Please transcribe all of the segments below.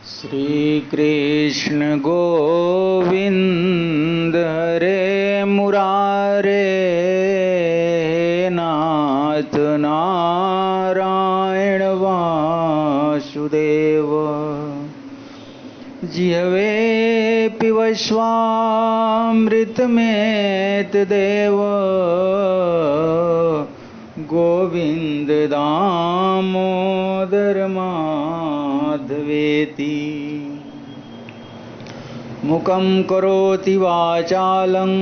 श्री कृष्ण गोविंद हरे मुरारे, नाथ नारायण वासुदेव। जिह्वे पिबस्वामृतमेत देव, गोविंद दामोदर माधवेति। मुखं करोति वाचालं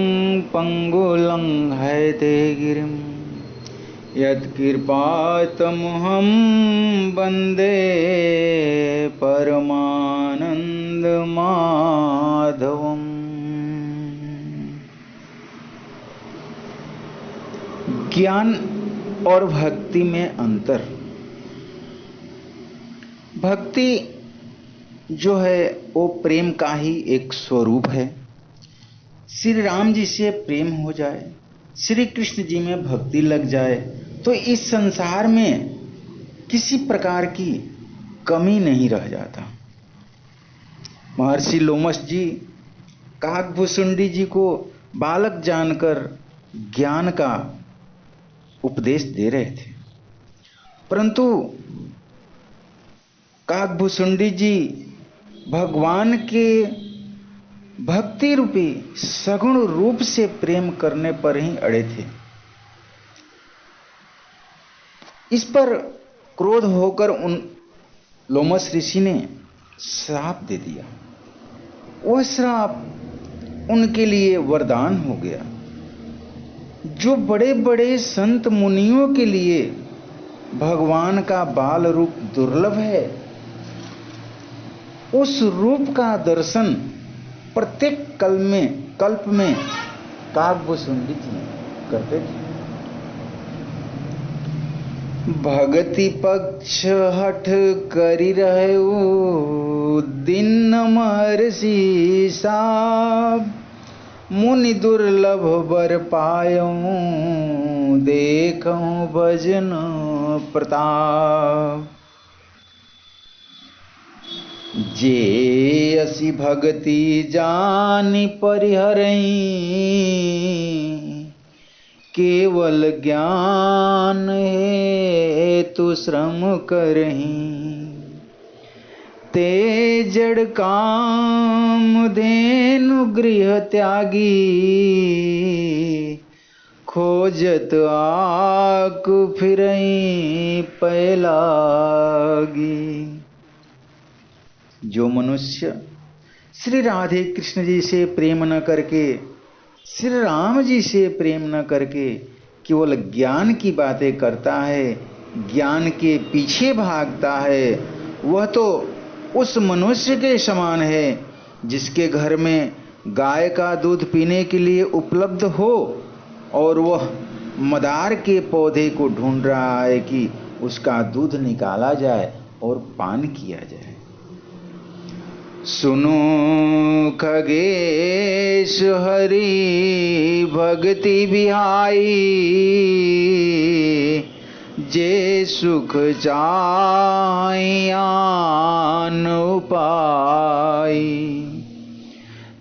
पंगुलं हैते गिरिं, यत्कृपातमहं वन्दे परमानन्दमाधवम्। ज्ञान और भक्ति में अंतर। भक्ति जो है वो प्रेम का ही एक स्वरूप है। श्री राम जी से प्रेम हो जाए, श्री कृष्ण जी में भक्ति लग जाए तो इस संसार में किसी प्रकार की कमी नहीं रह जाता। महर्षि लोमश जी काकभूषुंडी जी को बालक जानकर ज्ञान का उपदेश दे रहे थे, परंतु काकभूषुंडी जी भगवान के भक्ति रूपी सगुण रूप से प्रेम करने पर ही अड़े थे। इस पर क्रोध होकर उन लोमश ऋषि ने श्राप दे दिया। वह श्राप उनके लिए वरदान हो गया। जो बड़े बड़े संत मुनियों के लिए भगवान का बाल रूप दुर्लभ है, उस रूप का दर्शन प्रत्येक कल्प में काकभूषुंडी जी करते थे। भगति पक्ष हठ करी रहे दिन महर्षि साब, मुनि दुर्लभ बर पायऊं देखऊं भजन प्रताप। जे असी भगति जानि परिहरई, केवल ज्ञान हेतु श्रम करहीं। ते जड़ काम धेनु गृह त्यागी, खोजत आक फिरई पैलागी। जो मनुष्य श्री राधे कृष्ण जी से प्रेम न करके, श्री राम जी से प्रेम न करके केवल ज्ञान की बातें करता है, ज्ञान के पीछे भागता है, वह तो उस मनुष्य के समान है जिसके घर में गाय का दूध पीने के लिए उपलब्ध हो और वह मदार के पौधे को ढूंढ रहा है कि उसका दूध निकाला जाए और पान किया जाए। सुनो खगेश हरि भक्ति बिहाई, जे सुख चाहियान उपाई।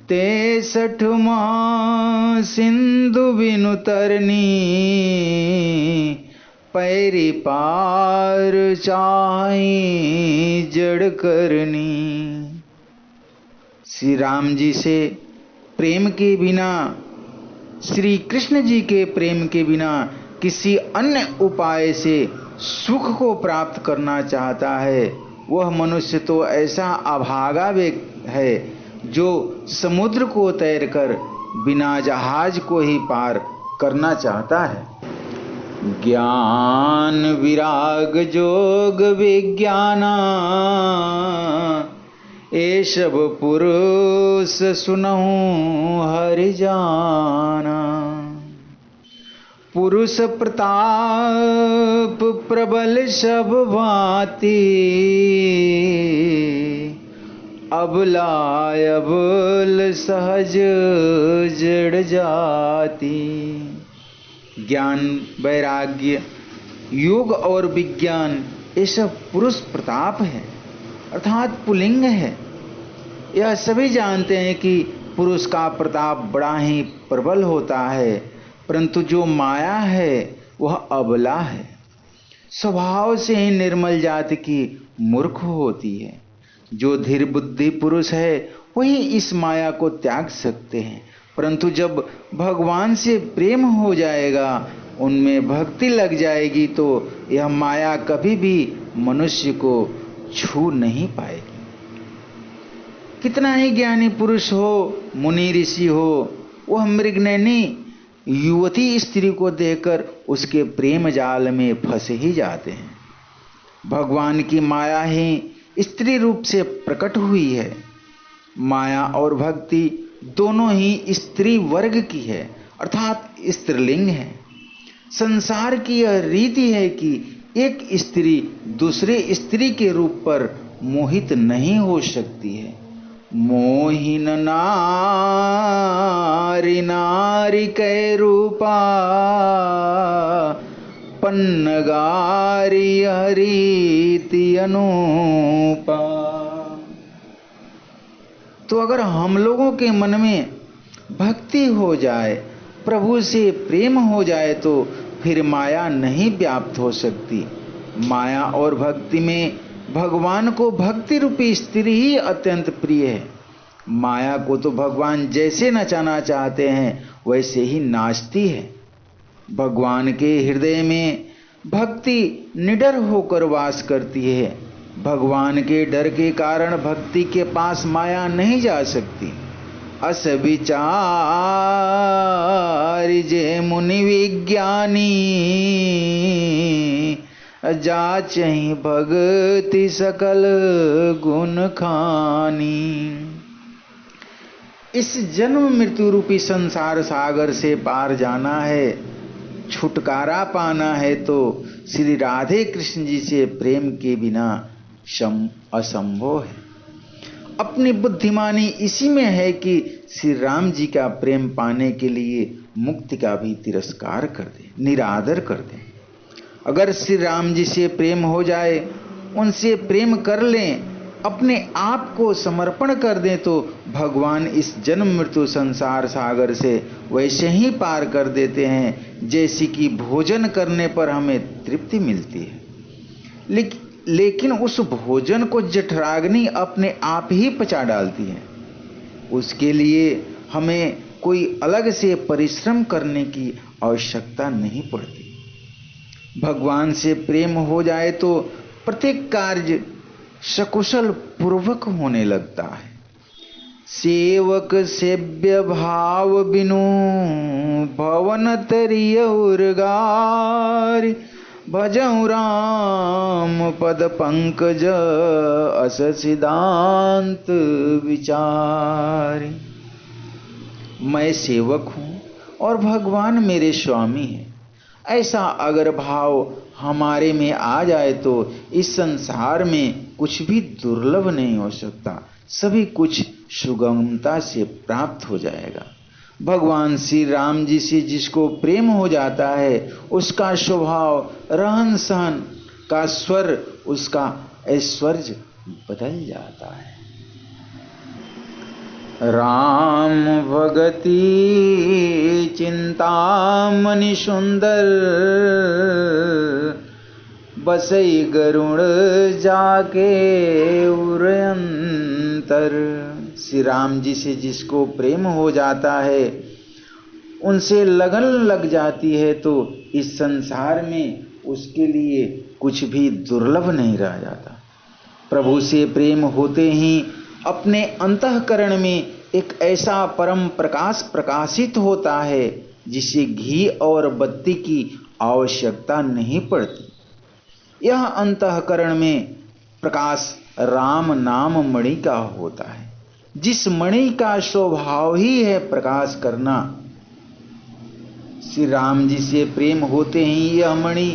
63 सिंधु बिनु तरनी, पैरी पार चाही जड़ करनी। श्री राम जी से प्रेम के बिना, श्री कृष्ण जी के प्रेम के बिना किसी अन्य उपाय से सुख को प्राप्त करना चाहता है, वह मनुष्य तो ऐसा अभागा व्यक्ति है जो समुद्र को तैरकर बिना जहाज को ही पार करना चाहता है। ज्ञान विराग जोग विज्ञाना, ए सब पुरुष सुनहु हरि जाना। पुरुष प्रताप प्रबल सब भांति, अबला अबल सहज जड़ जाती। ज्ञान वैराग्य योग और विज्ञान ये सब पुरुष प्रताप है। अर्थात पुल्लिंग है। यह सभी जानते हैं कि पुरुष का प्रताप बड़ा ही प्रबल होता है, परंतु जो माया है वह अबला है, स्वभाव से ही निर्मल जाति की मूर्ख होती है। जो धीर बुद्धि पुरुष है वही इस माया को त्याग सकते हैं, परंतु जब भगवान से प्रेम हो जाएगा, उनमें भक्ति लग जाएगी, तो यह माया कभी भी मनुष्य को छू नहीं पाएगी। कितना ही ज्ञानी पुरुष हो, मुनि ऋषि हो, वह मृगनयनी युवती स्त्री को देखकर उसके प्रेम जाल में फंस ही जाते हैं। भगवान की माया ही स्त्री रूप से प्रकट हुई है। माया और भक्ति दोनों ही स्त्री वर्ग की है, अर्थात स्त्रीलिंग है। संसार की यह रीति है कि एक स्त्री दूसरे स्त्री के रूप पर मोहित नहीं हो सकती है। मोहिन नारी नारी कै रूपा, पन्नगारी हरीति अनूपा। तो अगर हम लोगों के मन में भक्ति हो जाए, प्रभु से प्रेम हो जाए, तो फिर माया नहीं व्याप्त हो सकती। माया और भक्ति में भगवान को भक्ति रूपी स्त्री ही अत्यंत प्रिय है। माया को तो भगवान जैसे नचाना चाहते हैं वैसे ही नाचती है। भगवान के हृदय में भक्ति निडर होकर वास करती है। भगवान के डर के कारण भक्ति के पास माया नहीं जा सकती। अस विचार जे मुनि विज्ञानी, जाचहि भक्ति सकल गुण खानी। इस जन्म मृत्यु रूपी संसार सागर से पार जाना है, छुटकारा पाना है, तो श्री राधे कृष्ण जी से प्रेम के बिना असंभव है। अपनी बुद्धिमानी इसी में है कि श्री राम जी का प्रेम पाने के लिए मुक्ति का भी तिरस्कार कर दे, निरादर कर दे। अगर श्री राम जी से प्रेम हो जाए, उनसे प्रेम कर लें, अपने आप को समर्पण कर दें, तो भगवान इस जन्म मृत्यु संसार सागर से वैसे ही पार कर देते हैं जैसी कि भोजन करने पर हमें तृप्ति मिलती है। लेकिन उस भोजन को जठराग्नि अपने आप ही पचा डालती है। उसके लिए हमें कोई अलग से परिश्रम करने की आवश्यकता नहीं पड़ती। भगवान से प्रेम हो जाए तो प्रत्येक कार्य सकुशल पूर्वक होने लगता है। सेवक सेव्य भाव बिनु, भवन तरिय उर्गार, भजऊ राम पद पंकज, अस सिद्धांत विचार। मैं सेवक हूँ और भगवान मेरे स्वामी हैं, ऐसा अगर भाव हमारे में आ जाए तो इस संसार में कुछ भी दुर्लभ नहीं हो सकता, सभी कुछ सुगमता से प्राप्त हो जाएगा। भगवान श्री राम जी से जिसको प्रेम हो जाता है, उसका स्वभाव, रहन सहन का स्वर, उसका ऐश्वर्य बदल जाता है। राम भगति चिंतामणि सुंदर, बसई गरुड़ जाके उरंतर। श्री राम जी से जिसको प्रेम हो जाता है, उनसे लगन लग जाती है, तो इस संसार में उसके लिए कुछ भी दुर्लभ नहीं रह जाता। प्रभु से प्रेम होते ही अपने अंतःकरण में एक ऐसा परम प्रकाश प्रकाशित होता है जिसे घी और बत्ती की आवश्यकता नहीं पड़ती। यह अंतःकरण में प्रकाश राम नाम मणि का होता है, जिस मणि का स्वभाव ही है प्रकाश करना। श्री राम जी से प्रेम होते ही यह मणि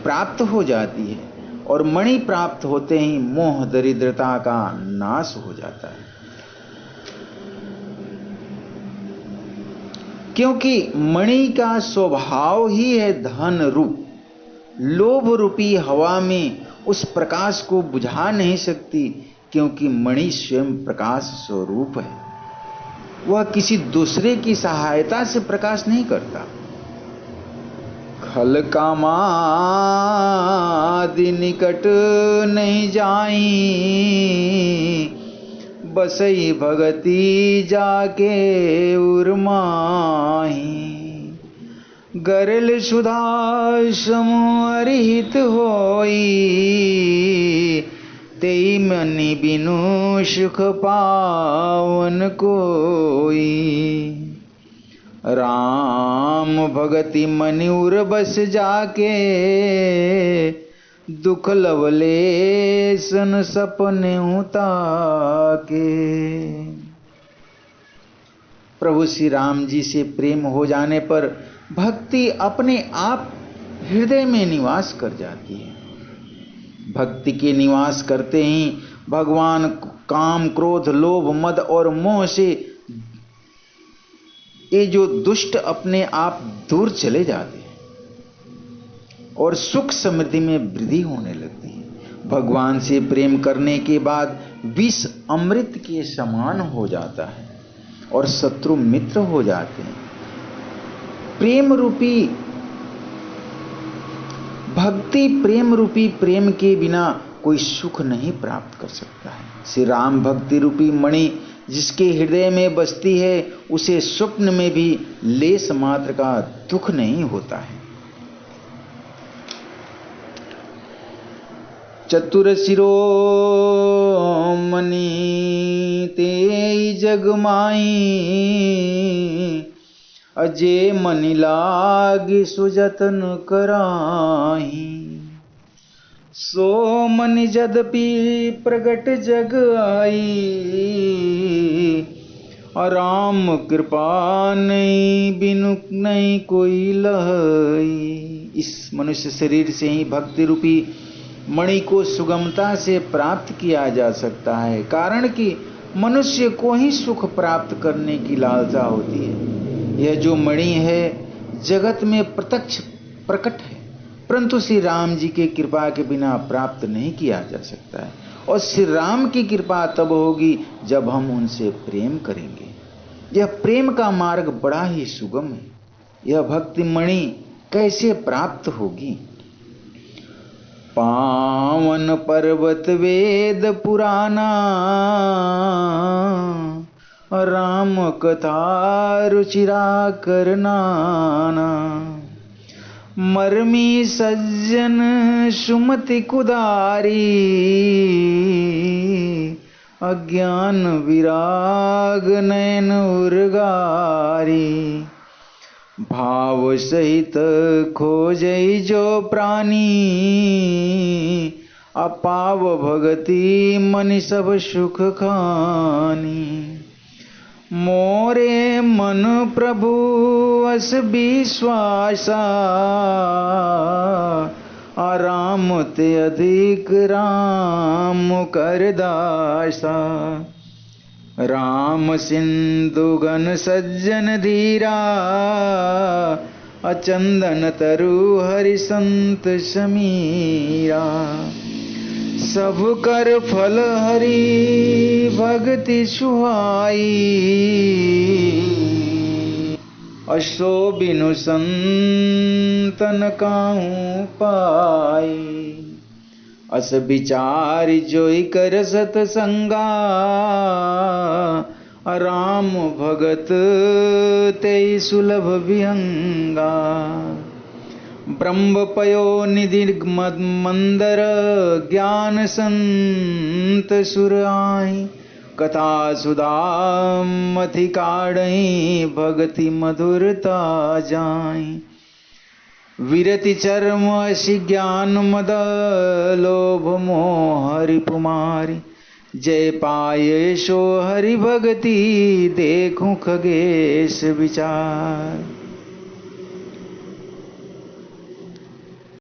प्राप्त हो जाती है, और मणि प्राप्त होते ही मोह दरिद्रता का नाश हो जाता है। क्योंकि मणि का स्वभाव ही है धन रूप। लोभ रूपी हवा में उस प्रकाश को बुझा नहीं सकती, क्योंकि मणि स्वयं प्रकाश स्वरूप है, वह किसी दूसरे की सहायता से प्रकाश नहीं करता। खल कामादि निकट नहीं जाई, बसई भगति जाके उर्माही। गरल सुधा समरिहित होई, तेई मनि बिनु सुख पावन कोई। राम भगति मनि उर बस जाके, दुख लवलेशन सपने ताके। प्रभु श्री राम जी से प्रेम हो जाने पर भक्ति अपने आप हृदय में निवास कर जाती है। भक्ति के निवास करते ही भगवान काम, क्रोध, लोभ, मद और मोह से ये जो दुष्ट अपने आप दूर चले जाते हैं और सुख समृद्धि में वृद्धि होने लगती है। भगवान से प्रेम करने के बाद विष अमृत के समान हो जाता है और शत्रु मित्र हो जाते हैं। प्रेम रूपी भक्ति, प्रेम रूपी प्रेम के बिना कोई सुख नहीं प्राप्त कर सकता है। श्री राम भक्ति रूपी मणि जिसके हृदय में बसती है, उसे स्वप्न में भी लेस मात्र का दुख नहीं होता है। चतुर शिरोमणि तेई जगमाई, अजय मनि लागे सुजतन कराही। सो मनि यद्यपि प्रगट जग आई, राम कृपा नहीं बिनु नहीं कोई लहई। इस मनुष्य शरीर से ही भक्ति रूपी मणि को सुगमता से प्राप्त किया जा सकता है, कारण कि मनुष्य को ही सुख प्राप्त करने की लालसा होती है। यह जो मणि है जगत में प्रत्यक्ष प्रकट है, परंतु श्री राम जी के कृपा के बिना प्राप्त नहीं किया जा सकता है। और श्री राम की कृपा तब होगी जब हम उनसे प्रेम करेंगे। यह प्रेम का मार्ग बड़ा ही सुगम है। यह भक्ति मणि कैसे प्राप्त होगी? पावन पर्वत वेद पुराना, राम कथा रुचिरा करनाना। मर्मी सज्जन सुमति कुदारी, अज्ञान विराग नयन उर्गारी। भाव सहित खोजई जो प्राणी, अपाव भगति मनि सब सुख खानी। मोरे मन प्रभु अस विश्वासा, राम ते अधिक राम कर दासा। राम सिंधु गण सज्जन धीरा, अचंदन तरु हरि संत समीरा। सब कर फल हरि भक्ति सुहाई, असो बिनु संतन काहू पाई। अस विचार जोई कर सतसंगा, राम भगत तेई सुलभ विहंगा। ब्रह्म पयो निधि मंदर, ज्ञान संत सुर आई। कथा सुधा मथि काढ़ई, भगति मधुरता जाई। विरति चर्म असी ज्ञान मद, लोभ मोह हरि पुमारी। जय पाये सो हरि भगति, देखूं खगेश विचार।